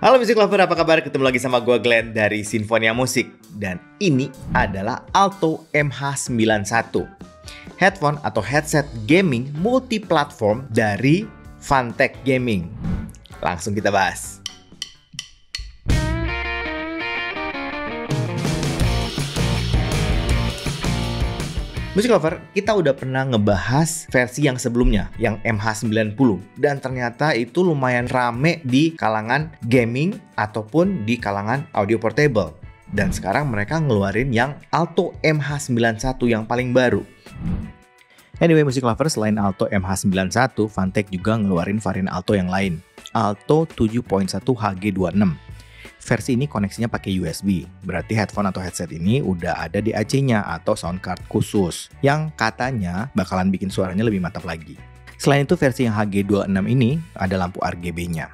Halo Music Lover, apa kabar? Ketemu lagi sama gue Glenn dari Sinfonia Musik. Dan ini adalah Alto MH91, headphone atau headset gaming multi-platform dari Fantech Gaming. Langsung kita bahas. Music Lover, kita udah pernah ngebahas versi yang sebelumnya, yang MH90. Dan ternyata itu lumayan rame di kalangan gaming ataupun di kalangan audio portable. Dan sekarang mereka ngeluarin yang Alto MH91 yang paling baru. Anyway, Music Lover, selain Alto MH91, Fantech juga ngeluarin varian Alto yang lain, Alto 7.1 HG26. Versi ini koneksinya pakai USB, berarti headphone atau headset ini udah ada di AC-nya atau sound card khusus, yang katanya bakalan bikin suaranya lebih mantap lagi. Selain itu, versi yang HG26 ini ada lampu RGB-nya.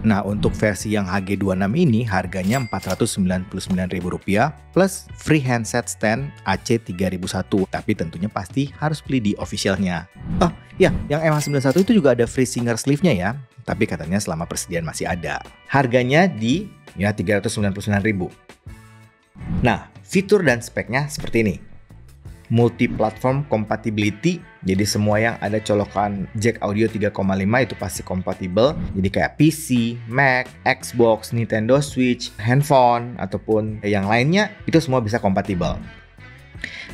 Nah, untuk versi yang HG26 ini harganya Rp499.000 plus free handset stand AC3001, tapi tentunya pasti harus beli di officialnya. Oh ya, yang MH91 itu juga ada free singer sleeve-nya ya, tapi katanya selama persediaan masih ada. Harganya di Rp399.000. Nah, fitur dan speknya seperti ini. Multi-platform compatibility, jadi semua yang ada colokan jack audio 3,5 itu pasti kompatibel. Jadi kayak PC, Mac, Xbox, Nintendo Switch, handphone, ataupun yang lainnya, itu semua bisa kompatibel.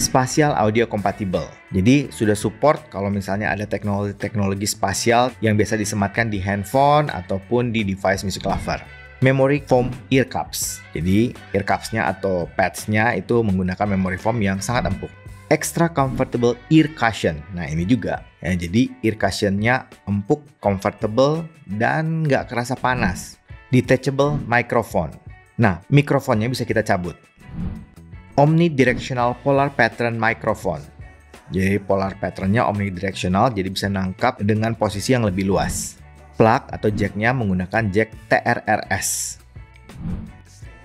Spatial audio compatible, jadi sudah support kalau misalnya ada teknologi spasial yang biasa disematkan di handphone ataupun di device Music Lover. Memory foam ear cups, jadi ear cups-nya atau pads-nya itu menggunakan memory foam yang sangat empuk. Extra comfortable ear cushion, nah ini juga ya, jadi ear cushion-nya empuk, comfortable, dan nggak kerasa panas. Detachable microphone, nah mikrofonnya bisa kita cabut. Omnidirectional polar pattern microphone, jadi polar patternnya omnidirectional, jadi bisa nangkap dengan posisi yang lebih luas. Plug atau jacknya menggunakan jack TRRS.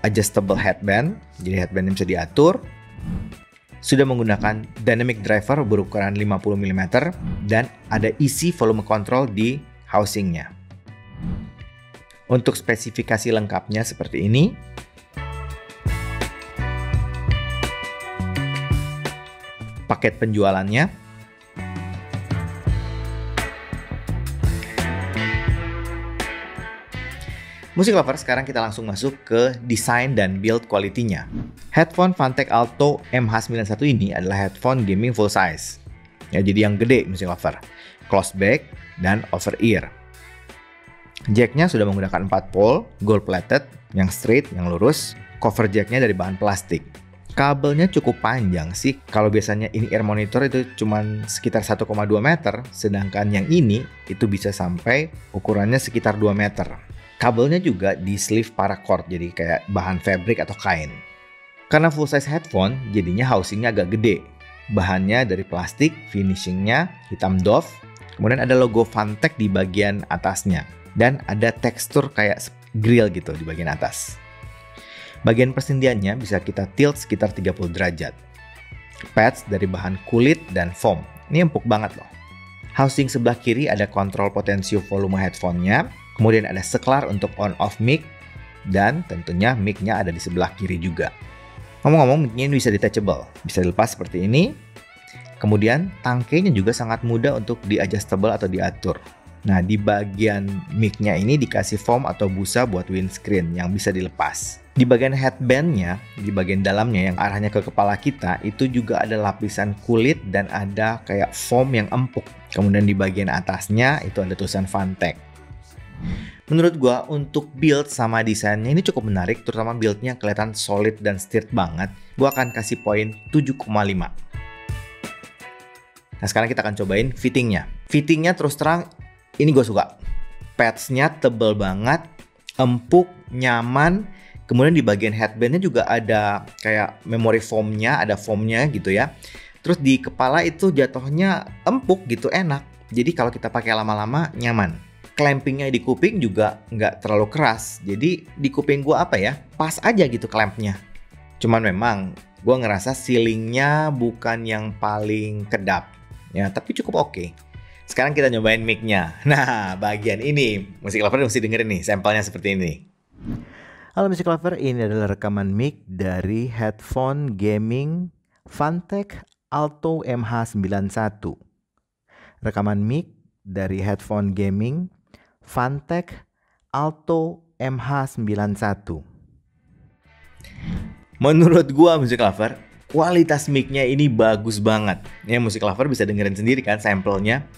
Adjustable headband, jadi headbandnya bisa diatur. Sudah menggunakan dynamic driver berukuran 50 mm dan ada easy volume control di housingnya. Untuk spesifikasi lengkapnya seperti ini. Paket penjualannya. Music Lover, sekarang kita langsung masuk ke desain dan build quality-nya. Headphone Fantech Alto MH91 ini adalah headphone gaming full size. Ya, jadi yang gede Music Lover. Closed back dan over ear. Jacknya sudah menggunakan 4 pole, gold plated, yang straight, yang lurus. Cover jacknya dari bahan plastik. Kabelnya cukup panjang sih. Kalau biasanya in-ear monitor itu cuma sekitar 1,2 meter, sedangkan yang ini itu bisa sampai ukurannya sekitar 2 meter. Kabelnya juga di sleeve paracord, jadi kayak bahan fabric atau kain. Karena full size headphone, jadinya housingnya agak gede. Bahannya dari plastik, finishingnya hitam doff, kemudian ada logo Fantech di bagian atasnya, dan ada tekstur kayak grill gitu di bagian atas. Bagian persendiannya bisa kita tilt sekitar 30 derajat. Pads dari bahan kulit dan foam. Ini empuk banget loh. Housing sebelah kiri ada kontrol potensio volume headphone-nya. Kemudian ada seklar untuk on-off mic. Dan tentunya mic-nya ada di sebelah kiri juga. Ngomong-ngomong, mic-nya ini bisa detachable. Bisa dilepas seperti ini. Kemudian tangkainya juga sangat mudah untuk di-adjustable atau diatur. Nah, di bagian mic-nya ini dikasih foam atau busa buat windscreen yang bisa dilepas. Di bagian headband-nya, di bagian dalamnya yang arahnya ke kepala kita, itu juga ada lapisan kulit dan ada kayak foam yang empuk. Kemudian di bagian atasnya itu ada tulisan Fantech. Menurut gua untuk build sama desainnya ini cukup menarik, terutama build-nya kelihatan solid dan sturdy banget. Gua akan kasih poin 7,5. Nah, sekarang kita akan cobain fittingnya. Fittingnya terus terang, ini gue suka. Pads-nya tebel banget, empuk, nyaman. Kemudian di bagian headband-nya juga ada kayak memory foam-nya, ada foam-nya gitu ya. Terus di kepala itu jatuhnya empuk gitu, enak. Jadi kalau kita pakai lama-lama nyaman. Clampingnya di kuping juga nggak terlalu keras. Jadi di kuping gue apa ya, pas aja gitu clampnya. Cuman memang gue ngerasa ceilingnya bukan yang paling kedap. Ya, tapi cukup oke. Sekarang kita nyobain mic-nya. Nah, bagian ini Music Lover mesti dengerin nih, sampelnya seperti ini. Halo Music Lover, ini adalah rekaman mic dari headphone gaming Fantech Alto MH91. Rekaman mic dari headphone gaming Fantech Alto MH91. Menurut gua Music Lover, kualitas mic-nya ini bagus banget. Ya, Music Lover bisa dengerin sendiri kan sampelnya.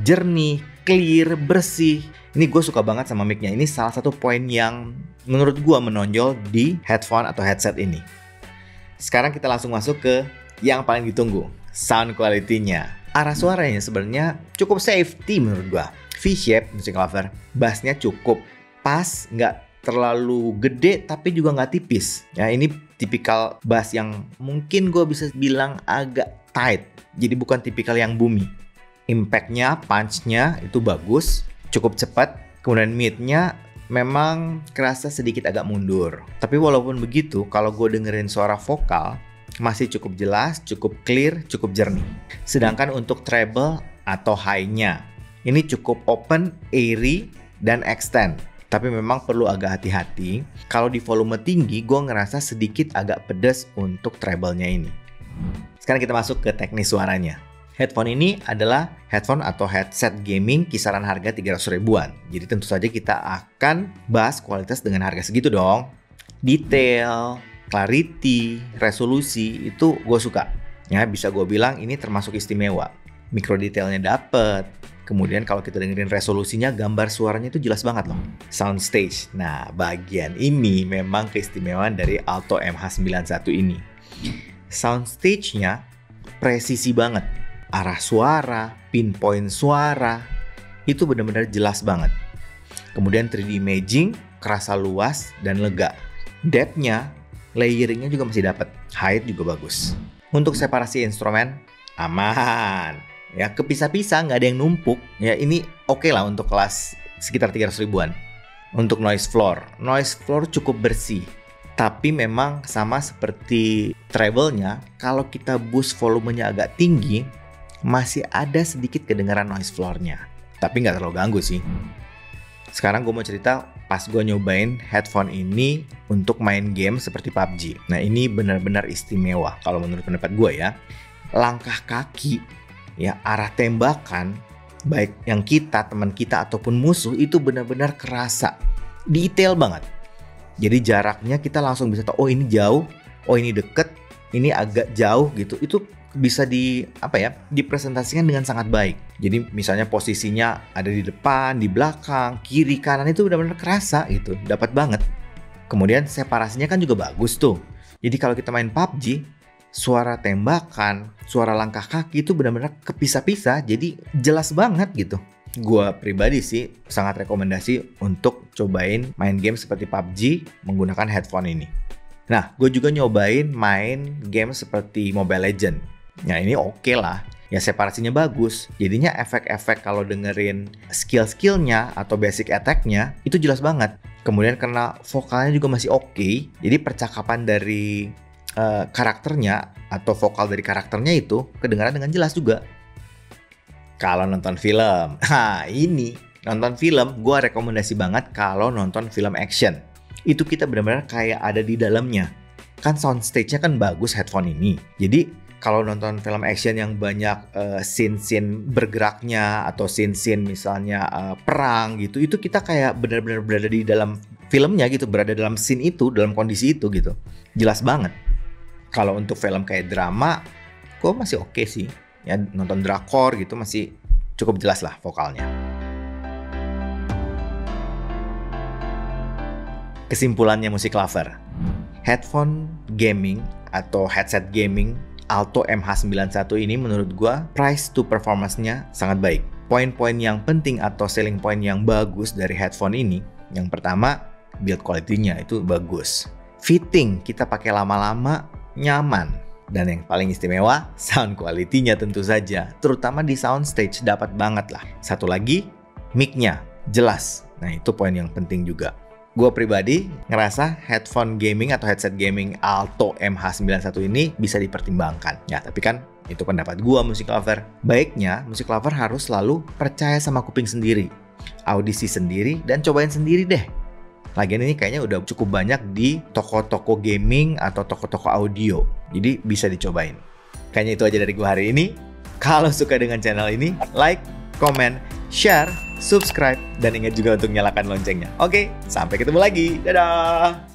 Jernih, clear, bersih. Ini gue suka banget sama mic-nya. Ini salah satu poin yang menurut gue menonjol di headphone atau headset ini. Sekarang kita langsung masuk ke yang paling ditunggu, sound quality-nya. Arah suaranya sebenarnya cukup safety menurut gue. V-shape Music Lover, bassnya cukup pas, nggak terlalu gede tapi juga nggak tipis. Ya, ini tipikal bass yang mungkin gue bisa bilang agak tight. Jadi bukan tipikal yang boomy. Impact-nya, punch-nya itu bagus, cukup cepat. Kemudian mid-nya memang kerasa sedikit agak mundur. Tapi walaupun begitu, kalau gue dengerin suara vokal, masih cukup jelas, cukup clear, cukup jernih. Sedangkan untuk treble atau high-nya, ini cukup open, airy, dan extend. Tapi memang perlu agak hati-hati. Kalau di volume tinggi, gue ngerasa sedikit agak pedas untuk treble-nya ini. Sekarang kita masuk ke teknis suaranya. Headphone ini adalah headphone atau headset gaming kisaran harga 300 ribuan. Jadi tentu saja kita akan bahas kualitas dengan harga segitu dong. Detail, clarity, resolusi itu gue suka. Ya, bisa gue bilang ini termasuk istimewa. Micro detailnya dapet. Kemudian kalau kita dengerin resolusinya, gambar suaranya itu jelas banget loh. Soundstage. Nah, bagian ini memang keistimewaan dari Alto MH91 ini. Soundstage-nya presisi banget. Arah suara, pinpoint suara, itu benar-benar jelas banget. Kemudian 3D imaging, kerasa luas dan lega. Depth-nya, layering-nya juga masih dapat. Height juga bagus. Untuk separasi instrumen, aman. Ya, kepisah-pisah, nggak ada yang numpuk. Ya, ini oke lah untuk kelas sekitar 300 ribuan. Untuk noise floor cukup bersih. Tapi memang sama seperti treble-nya, kalau kita boost volumenya agak tinggi, masih ada sedikit kedengaran noise floor-nya. Tapi nggak terlalu ganggu sih. Sekarang gue mau cerita pas gue nyobain headphone ini untuk main game seperti PUBG. Nah, ini benar-benar istimewa kalau menurut pendapat gue ya. Langkah kaki, ya, arah tembakan, baik yang kita, teman kita, ataupun musuh, itu benar-benar kerasa. Detail banget. Jadi jaraknya kita langsung bisa tahu, oh ini jauh, oh ini deket, ini agak jauh gitu. Itu bisa dipresentasikan dengan sangat baik. Jadi misalnya posisinya ada di depan, di belakang, kiri, kanan, itu benar-benar kerasa gitu, dapat banget. Kemudian separasinya kan juga bagus tuh. Jadi kalau kita main PUBG, suara tembakan, suara langkah kaki itu benar-benar kepisah-pisah, jadi jelas banget gitu. Gua pribadi sih sangat rekomendasi untuk cobain main game seperti PUBG menggunakan headphone ini. Nah, gue juga nyobain main game seperti Mobile Legends. Nah, ini oke lah. Ya, separasinya bagus. Jadinya efek-efek kalau dengerin skill-skillnya atau basic attack-nya itu jelas banget. Kemudian karena vokalnya juga masih oke, jadi percakapan dari karakternya atau vokal dari karakternya itu kedengaran dengan jelas juga. Kalau nonton film, ini nonton film gue rekomendasi banget kalau nonton film action. Itu kita benar-benar kayak ada di dalamnya. Kan soundstage-nya kan bagus headphone ini. Jadi kalau nonton film action yang banyak scene-scene bergeraknya atau scene-scene misalnya perang gitu, itu kita kayak benar-benar berada di dalam filmnya gitu, berada dalam scene itu, dalam kondisi itu gitu. Jelas banget. Kalau untuk film kayak drama, kok masih oke sih. Ya, nonton drakor gitu masih cukup jelas lah vokalnya. Kesimpulannya Music Lover, headphone gaming atau headset gaming Alto MH91 ini menurut gua price to performance-nya sangat baik. Poin-poin yang penting atau selling point yang bagus dari headphone ini, yang pertama build quality-nya itu bagus. Fitting, kita pakai lama-lama nyaman. Dan yang paling istimewa, sound quality-nya tentu saja. Terutama di soundstage dapat banget lah. Satu lagi, mic-nya jelas. Nah, itu poin yang penting juga. Gue pribadi ngerasa headphone gaming atau headset gaming Alto MH91 ini bisa dipertimbangkan. Ya, tapi kan itu pendapat gue, Music Lover. Baiknya, Music Lover harus selalu percaya sama kuping sendiri, audisi sendiri, dan cobain sendiri deh. Lagian ini kayaknya udah cukup banyak di toko-toko gaming atau toko-toko audio. Jadi bisa dicobain. Kayaknya itu aja dari gua hari ini. Kalau suka dengan channel ini, like, comment, share, subscribe, dan ingat juga untuk nyalakan loncengnya. Oke, sampai ketemu lagi. Dadah!